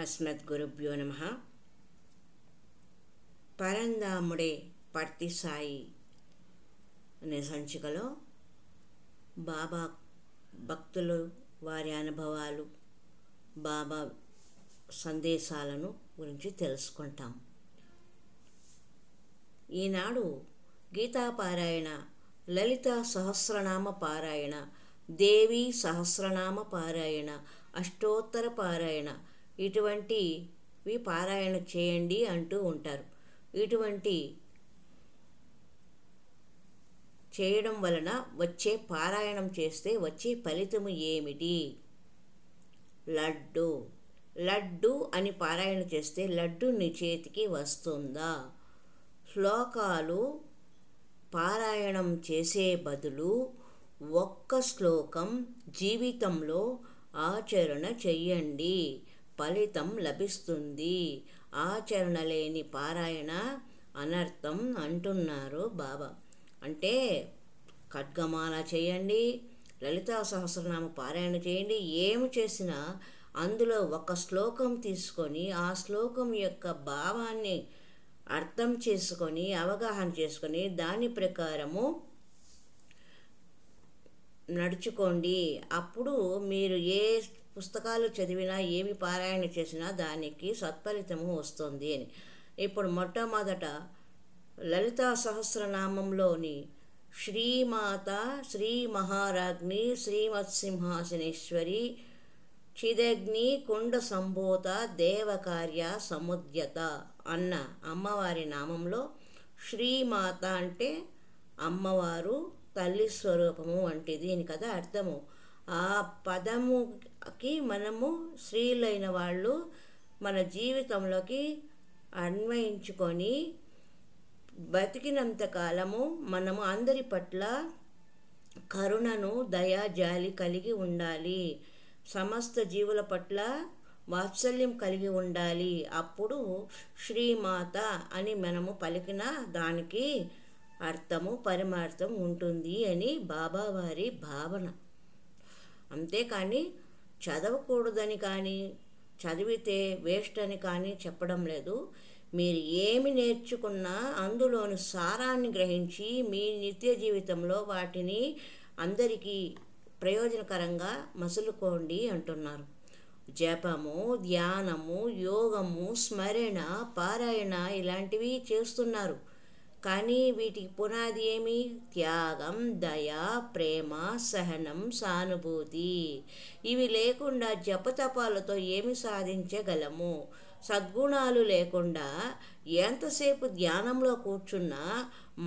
అస్మద్గురుభ్యో నమః. పరంధాముడే పర్తి సాయి అనే సంచికలో బాబా భక్తులు, వారి అనుభవాలు, బాబా సందేశాలను గురించి తెలుసుకుంటాం. ఈనాడు గీతాపారాయణ, లలిత సహస్రనామ పారాయణ, దేవి సహస్రనామ పారాయణ, అష్టోత్తర పారాయణ, ఇటువంటివి పారాయణ చేయండి అంటూ ఉంటారు. ఇటువంటి చేయడం వలన వచ్చే, పారాయణం చేస్తే వచ్చే ఫలితము ఏమిటి? లడ్డు లడ్డు అని పారాయణ చేస్తే లడ్డు నీ చేతికి వస్తుందా? శ్లోకాలు పారాయణం చేసే బదులు ఒక్క శ్లోకం జీవితంలో ఆచరణ చెయ్యండి, ఫలితం లభిస్తుంది. ఆచరణ లేని పారాయణ అనర్థం అంటున్నారు బాబా. అంటే ఖడ్గమాల చేయండి, లలితా సహస్రనామ పారాయణ చేయండి, ఏమి చేసినా అందులో ఒక శ్లోకం తీసుకొని ఆ శ్లోకం యొక్క భావాన్ని అర్థం చేసుకొని, అవగాహన చేసుకొని దాని ప్రకారము నడుచుకోండి. అప్పుడు మీరు ఏ పుస్తకాలు చదివినా, ఏమి పారాయణ చేసినా దానికి సత్ఫలితము వస్తుంది అని. ఇప్పుడు మొట్టమొదట లలితా సహస్రనామంలోని శ్రీమాత, శ్రీ మహారాజ్ఞి, శ్రీమత్సింహాసనేశ్వరి, చిదగ్ని కుండ సంభూత, దేవకార్య సముద్యత అన్న అమ్మవారి నామంలో శ్రీమాత అంటే అమ్మవారు, తల్లి స్వరూపము వంటిది అని కదా అర్థము. ఆ పదముకి మనము స్త్రీలైన వాళ్ళు మన జీవితంలోకి అన్వయించుకొని బతికినంత కాలము మనము అందరి పట్ల కరుణను, దయ, జాలి కలిగి ఉండాలి. సమస్త జీవుల పట్ల వాత్సల్యం కలిగి ఉండాలి. అప్పుడు శ్రీమాత అని మనము పలికిన దానికి అర్థము, పరమార్థం ఉంటుంది అని బాబావారి భావన. అంతేకాని చదవకూడదని కానీ, చదివితే వేస్ట్ అని కానీ చెప్పడం లేదు. మీరు ఏమి నేర్చుకున్నా అందులోని సారాన్ని గ్రహించి మీ నిత్య జీవితంలో వాటిని అందరికీ ప్రయోజనకరంగా మసులుకోండి అంటున్నారు. జపము, ధ్యానము, యోగము, స్మరణ, పారాయణ ఇలాంటివి చేస్తున్నారు. కానీ వీటికి పునాది ఏమి? త్యాగం, దయ, ప్రేమ, సహనం, సానుభూతి. ఇవి లేకుండా జపతపాలతో ఏమి సాధించగలము? సద్గుణాలు లేకుండా ఎంతసేపు ధ్యానంలో కూర్చున్నా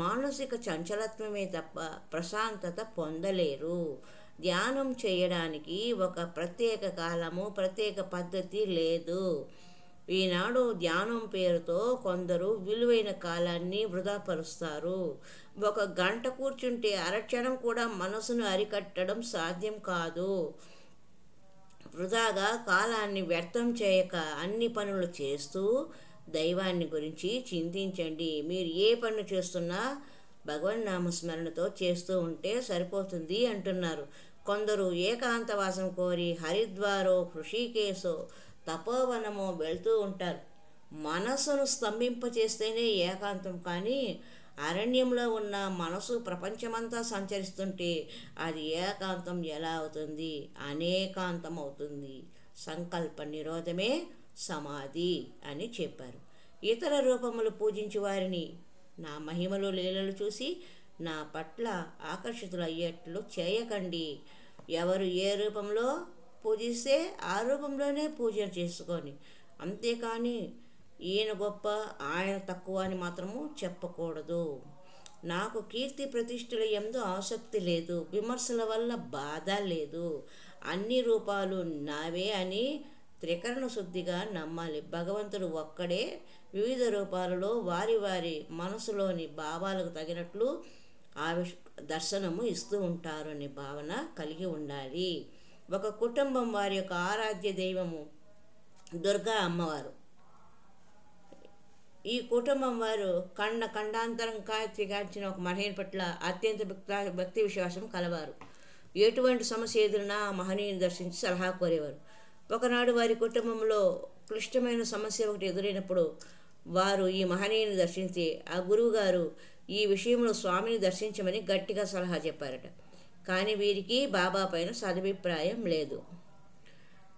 మానసిక చంచలత్వమే తప్ప ప్రశాంతత పొందలేరు. ధ్యానం చేయడానికి ఒక ప్రత్యేక కాలము, ప్రత్యేక పద్ధతి లేదు. ఈనాడు ధ్యానం పేరుతో కొందరు విలువైన కాలాన్ని వృధాపరుస్తారు. ఒక గంట కూర్చుంటే అరక్షణం కూడా మనసును అరికట్టడం సాధ్యం కాదు. వృధాగా కాలాన్ని వ్యర్థం చేయక అన్ని పనులు చేస్తూ దైవాన్ని గురించి చింతించండి. మీరు ఏ పని చేస్తున్నా భగవన్ నామస్మరణతో చేస్తూ ఉంటే సరిపోతుంది అంటున్నారు. కొందరు ఏకాంతవాసం కోరి హరిద్వారో, హృషికేశో, తపోవనమో వెళ్తూ ఉంటారు. మనసును స్తంభింపచేస్తేనే ఏకాంతం. కానీ అరణ్యంలో ఉన్న మనసు ప్రపంచమంతా సంచరిస్తుంటే అది ఏకాంతం ఎలా అవుతుంది? అనేకాంతం అవుతుంది. సంకల్ప నిరోధమే సమాధి అని చెప్పారు. ఇతర రూపములు పూజించి వారిని నా మహిమలు, లీలలు చూసి నా పట్ల ఆకర్షితులయ్యేట్లు చేయకండి. ఎవరు ఏ రూపంలో పూజిస్తే ఆ రూపంలోనే పూజ చేసుకొని, అంతేకాని ఈయన గొప్ప, ఆయన తక్కువ అని మాత్రము చెప్పకూడదు. నాకు కీర్తి ప్రతిష్టల యందు ఆసక్తి లేదు, విమర్శల వల్ల బాధ లేదు, అన్ని రూపాలు నావే అని త్రికరణ శుద్ధిగా నమ్మాలి. భగవంతుడు ఒక్కడే, వివిధ రూపాలలో వారి వారి మనసులోని భావాలకు తగినట్లు దర్శనము ఇస్తూ ఉంటారు అనే భావన కలిగి ఉండాలి. ఒక కుటుంబం వారి యొక్క ఆరాధ్య దైవము దుర్గా అమ్మవారు. ఈ కుటుంబం వారు ఖండాంతరం కాల్చిన ఒక మహనీయుని పట్ల అత్యంత భక్తి విశ్వాసం కలవారు. ఎటువంటి సమస్య ఎదురున్నా మహనీయుని దర్శించి సలహా కోరేవారు. ఒకనాడు వారి కుటుంబంలో క్లిష్టమైన సమస్య ఒకటి ఎదురైనప్పుడు వారు ఈ మహనీయుని దర్శించి ఆ గురువుగారు ఈ విషయంలో స్వామిని దర్శించమని గట్టిగా సలహా చెప్పారట. కానీ వీరికి బాబా పైన సదభిప్రాయం లేదు.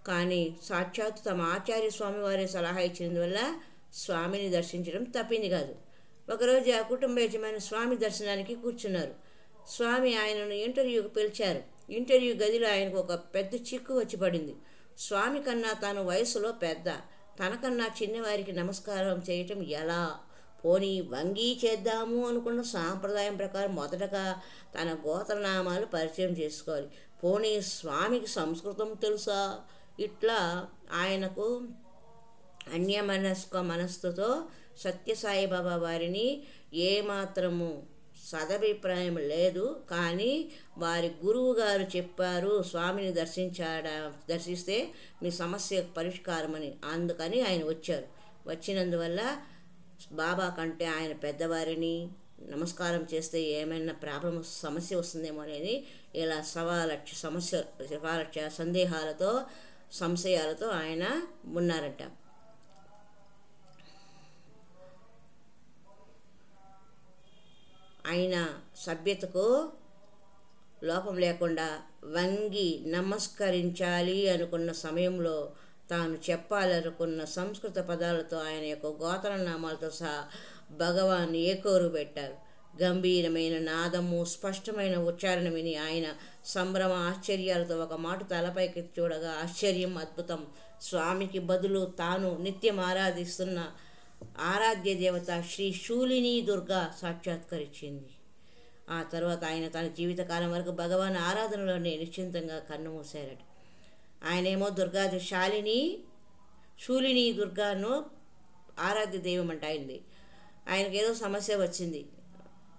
కానీ సాక్షాత్తు తమ ఆచార్య స్వామి వారే సలహా ఇచ్చినందువల్ల స్వామిని దర్శించడం తప్పింది కాదు. ఒకరోజు ఆ కుటుంబ యజమాని స్వామి దర్శనానికి కూర్చున్నారు. స్వామి ఆయనను ఇంటర్వ్యూకి పిలిచారు. ఇంటర్వ్యూ గదిలో ఆయనకు ఒక పెద్ద చిక్కు వచ్చి పడింది. స్వామి కన్నా తాను వయసులో పెద్ద, తనకన్నా చిన్నవారికి నమస్కారం చేయటం ఎలా? పోనీ వంగి చేద్దాము అనుకున్న సాంప్రదాయం ప్రకారం మొదటగా తన గోత్రనామాలు పరిచయం చేసుకోవాలి. పోనీ స్వామికి సంస్కృతం తెలుసా? ఇట్లా ఆయనకు మనస్సుతో సత్యసాయిబాబా వారిని ఏమాత్రము సదభిప్రాయం లేదు. కానీ వారి గురువు గారు చెప్పారు స్వామిని దర్శిస్తే మీ సమస్య పరిష్కారమని. అందుకని ఆయన వచ్చారు. వచ్చినందువల్ల బాబా కంటే ఆయన పెద్దవారిని నమస్కారం చేస్తే ఏమైనా సమస్య వస్తుందేమో అని ఇలా సవాలక్ష సందేహాలతో సంశయాలతో ఆయన ఉన్నారట. ఆయన సభ్యతకు లోపం లేకుండా వంగి నమస్కరించాలి అనుకున్న సమయంలో తాను చెప్పాలనుకున్న సంస్కృత పదాలతో ఆయన యొక్క గోత్రనామాలతో సహా భగవాన్ ఏకోరు పెట్టారు. గంభీరమైన నాదము, స్పష్టమైన ఉచ్చారణ విని ఆయన సంభ్రమ ఆశ్చర్యాలతో ఒక మాట తలపైకి చూడగా ఆశ్చర్యం, అద్భుతం. స్వామికి బదులు తాను నిత్యం ఆరాధిస్తున్న ఆరాధ్య దేవత శ్రీ శూలిని దుర్గా సాక్షాత్కరించింది. ఆ తర్వాత ఆయన తన జీవితకాలం వరకు భగవాన్ ఆరాధనలోనే నిశ్చింతంగా కన్నుమూశారట. ఆయనేమో శూలిని దుర్గాను ఆరాధ్య దైవం అంట అయింది. ఆయనకు ఏదో సమస్య వచ్చింది.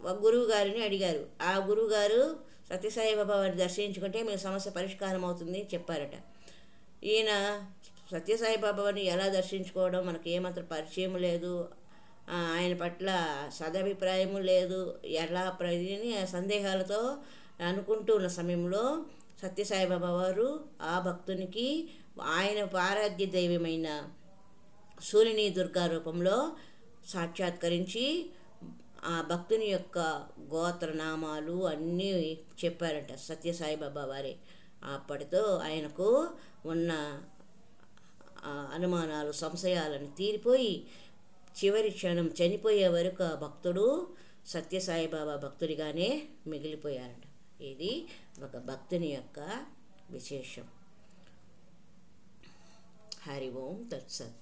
ఒక గురువు గారిని అడిగారు. ఆ గురువు గారు సత్యసాయిబాబా వారిని దర్శించుకుంటే మీ సమస్య పరిష్కారం అవుతుంది చెప్పారట. ఈయన సత్యసాయిబాబా వారిని ఎలా దర్శించుకోవడం, మనకు ఏమాత్రం పరిచయం లేదు, ఆయన పట్ల సదభిప్రాయము లేదు, ఎలా సందేహాలతో అనుకుంటూ ఉన్న సమయంలో సత్యసాయిబాబా వారు ఆ భక్తునికి ఆయన ఆరాధ్య దైవమైన శూలిని దుర్గా రూపంలో సాక్షాత్కరించి ఆ భక్తుని యొక్క గోత్రనామాలు అన్నీ చెప్పారట సత్యసాయిబాబా వారే. అప్పటితో ఆయనకు ఉన్న అనుమానాలు, సంశయాలను తీరిపోయి చివరి క్షణం చనిపోయే వరకు ఆ భక్తుడు సత్యసాయిబాబా భక్తుడిగానే మిగిలిపోయారట. ఇది ఒక భక్తుని యొక్క విశేషం. హరి ఓం తత్సత్.